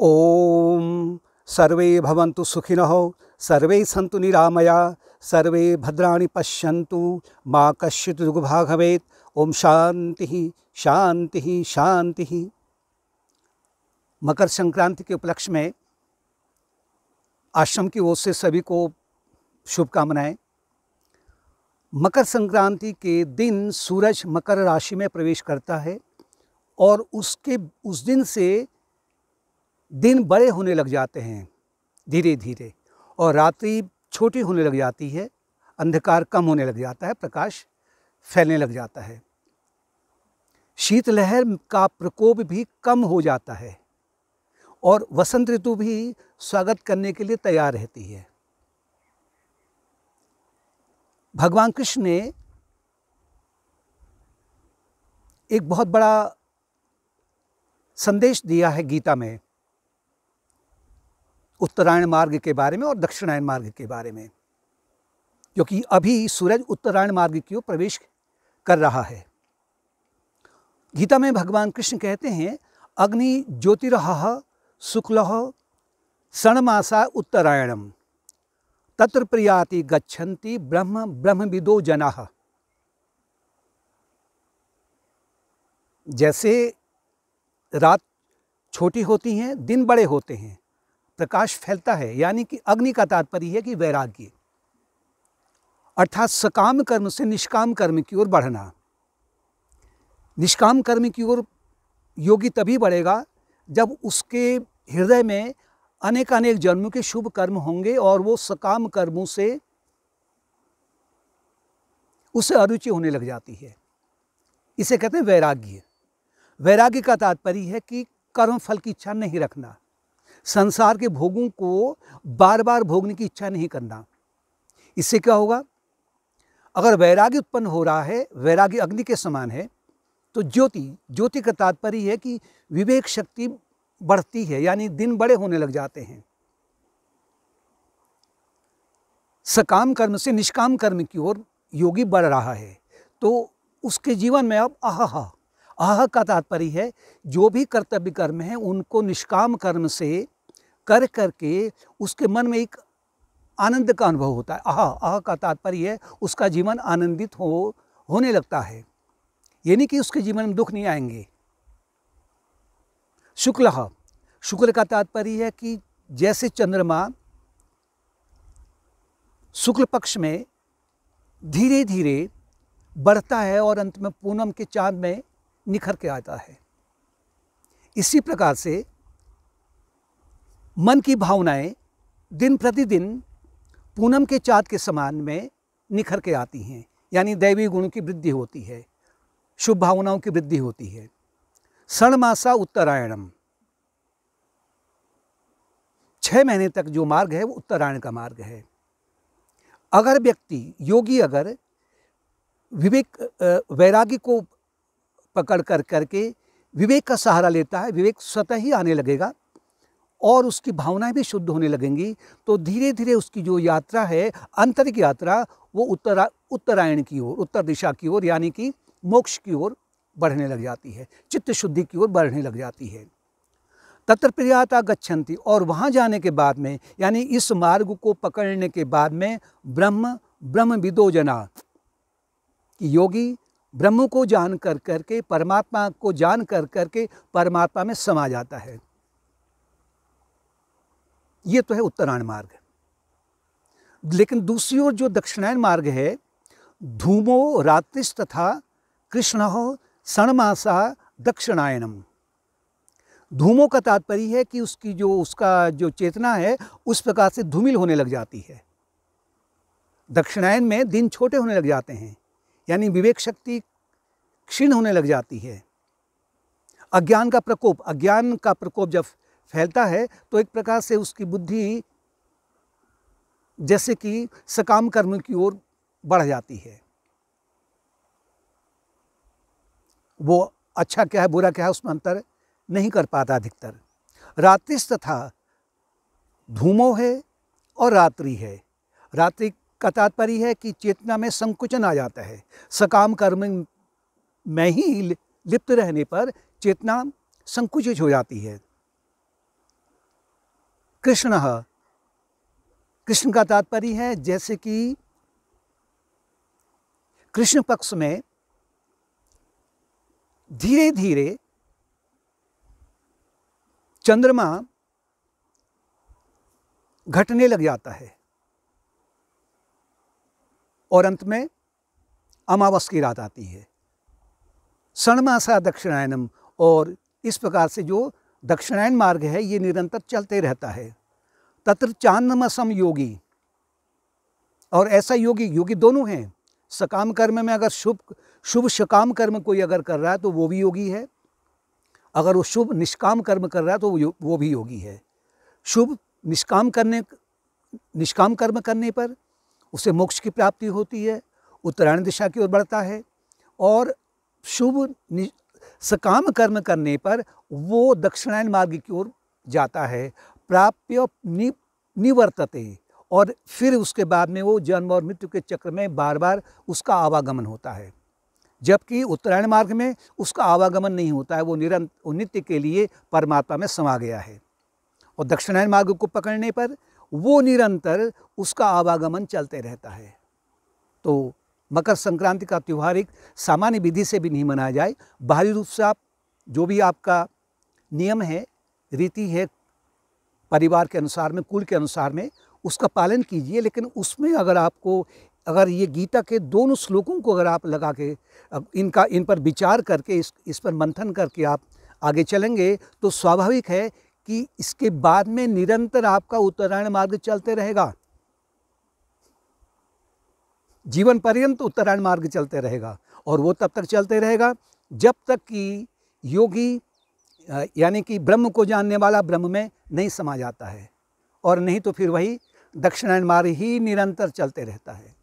ओम सर्वे भवन्तु सुखिनः सर्वे सन्तु निरामयाः सर्वे भद्राणि पश्यन्तु मा कश्चित् दुर्भाग् भवेत्। ओम शांति शांति शांति। मकर संक्रांति के उपलक्ष्य में आश्रम की ओर से सभी को शुभकामनाएं। मकर संक्रांति के दिन सूरज मकर राशि में प्रवेश करता है और उस दिन से दिन बड़े होने लग जाते हैं धीरे धीरे, और रात्रि छोटी होने लग जाती है, अंधकार कम होने लग जाता है, प्रकाश फैलने लग जाता है, शीतलहर का प्रकोप भी कम हो जाता है और वसंत ऋतु भी स्वागत करने के लिए तैयार रहती है। भगवान कृष्ण ने एक बहुत बड़ा संदेश दिया है गीता में, उत्तरायण मार्ग के बारे में और दक्षिणायन मार्ग के बारे में, क्योंकि अभी सूरज उत्तरायण मार्ग की ओर प्रवेश कर रहा है। गीता में भगवान कृष्ण कहते हैं, अग्नि ज्योतिरः शुक्लः षण्मासा उत्तरायणम तत्र प्रियाति गच्छन्ति ब्रह्म ब्रह्मविदो जनाः। जैसे रात छोटी होती हैं, दिन बड़े होते हैं, प्रकाश फैलता है, यानी कि अग्नि का तात्पर्य है कि वैराग्य, अर्थात सकाम कर्म से निष्काम कर्म की ओर बढ़ना। निष्काम कर्म की ओर योगी तभी बढ़ेगा जब उसके हृदय में अनेक अनेक जन्मों के शुभ कर्म होंगे और वो सकाम कर्मों से उसे अरुचि होने लग जाती है। इसे कहते हैं वैराग्य। वैराग्य का तात्पर्य है कि कर्म फल की इच्छा नहीं रखना, संसार के भोगों को बार बार भोगने की इच्छा नहीं करना। इससे क्या होगा? अगर वैराग्य उत्पन्न हो रहा है, वैराग्य अग्नि के समान है, तो ज्योति का तात्पर्य है कि विवेक शक्ति बढ़ती है, यानी दिन बड़े होने लग जाते हैं। सकाम कर्म से निष्काम कर्म की ओर योगी बढ़ रहा है, तो उसके जीवन में अब आह का तात्पर्य है जो भी कर्तव्य कर्म है उनको निष्काम कर्म से कर करके उसके मन में एक आनंद का अनुभव होता है। आह का तात्पर्य है उसका जीवन आनंदित होने लगता है, यानी कि उसके जीवन में दुख नहीं आएंगे। शुक्ल का तात्पर्य है कि जैसे चंद्रमा शुक्ल पक्ष में धीरे धीरे बढ़ता है और अंत में पूनम के चांद में निखर के आता है, इसी प्रकार से मन की भावनाएं दिन प्रतिदिन पूनम के चाँद के समान में निखर के आती हैं, यानी दैवी गुणों की वृद्धि होती है, शुभ भावनाओं की वृद्धि होती है। षण्मासा उत्तरायणम, 6 महीने तक जो मार्ग है वो उत्तरायण का मार्ग है। अगर व्यक्ति योगी अगर वैराग्य को पकड़ करके विवेक का सहारा लेता है, विवेक स्वतः ही आने लगेगा और उसकी भावनाएं भी शुद्ध होने लगेंगी, तो धीरे धीरे उसकी जो यात्रा है, आंतरिक यात्रा, वो उत्तरायण की ओर, उत्तर दिशा की ओर, यानी कि मोक्ष की ओर बढ़ने लग जाती है, चित्त शुद्धि की ओर बढ़ने लग जाती है। तत्र प्रियाता गच्छन्ति, और वहाँ जाने के बाद में, यानी इस मार्ग को पकड़ने के बाद में, ब्रह्मविदो जना, कि योगी ब्रह्म को जान कर करके, परमात्मा को जान कर करके परमात्मा में समा जाता है। ये तो है उत्तरायण मार्ग। लेकिन दूसरी ओर जो दक्षिणायन मार्ग है, धूमो रात्रिस तथा कृष्णः षण्मासा दक्षिणायनम। धूमो का तात्पर्य है कि उसका जो चेतना है उस प्रकार से धूमिल होने लग जाती है। दक्षिणायन में दिन छोटे होने लग जाते हैं, यानी विवेक शक्ति क्षीण होने लग जाती है। अज्ञान का प्रकोप जब फैलता है तो एक प्रकार से उसकी बुद्धि जैसे कि सकाम कर्म की ओर बढ़ जाती है। वो अच्छा क्या है बुरा क्या है उसमें अंतर नहीं कर पाता अधिकतर। रात्रिस तथा धूमो है और रात्रि है। रात्रि का तात्पर्य है कि चेतना में संकुचन आ जाता है, सकाम कर्म में ही लिप्त रहने पर चेतना संकुचित हो जाती है। कृष्णः, कृष्ण का तात्पर्य है जैसे कि कृष्ण पक्ष में धीरे धीरे चंद्रमा घटने लग जाता है और अंत में अमावस की रात आती है। षण्मासा दक्षिणायनम, और इस प्रकार से जो दक्षिणायन मार्ग है ये निरंतर चलते रहता है। तत्र चांदमसम योगी, और ऐसा योगी, योगी दोनों हैं। सकाम कर्म में अगर शुभ सकाम कर्म कोई अगर कर रहा है तो वो भी योगी है, अगर वो शुभ निष्काम कर्म कर रहा है तो वो भी योगी है। शुभ निष्काम कर्म करने पर उसे मोक्ष की प्राप्ति होती है, उत्तरायण दिशा की ओर बढ़ता है, और शुभ सकाम कर्म करने पर वो दक्षिणायन मार्ग की ओर जाता है। प्राप्य निवर्तते, और फिर उसके बाद में वो जन्म और मृत्यु के चक्र में बार बार उसका आवागमन होता है। जबकि उत्तरायण मार्ग में उसका आवागमन नहीं होता है, वो नित्य के लिए परमात्मा में समा गया है। और दक्षिणायन मार्ग को पकड़ने पर वो निरंतर उसका आवागमन चलते रहता है। तो मकर संक्रांति का त्यौहार एक सामान्य विधि से भी नहीं मनाया जाए, बाहरी रूप से आप जो भी आपका नियम है, रीति है, परिवार के अनुसार में, कुल के अनुसार में, उसका पालन कीजिए। लेकिन उसमें अगर ये गीता के दोनों श्लोकों को अगर आप लगा के इन पर विचार करके इस पर मंथन करके आप आगे चलेंगे तो स्वाभाविक है कि इसके बाद में निरंतर आपका उत्तरायण मार्ग चलते रहेगा, जीवन पर्यंत उत्तरायण मार्ग चलते रहेगा। और वो तब तक चलते रहेगा जब तक कि योगी यानी कि ब्रह्म को जानने वाला ब्रह्म में नहीं समा जाता है, और नहीं तो फिर वही दक्षिणायन मार्ग ही निरंतर चलते रहता है।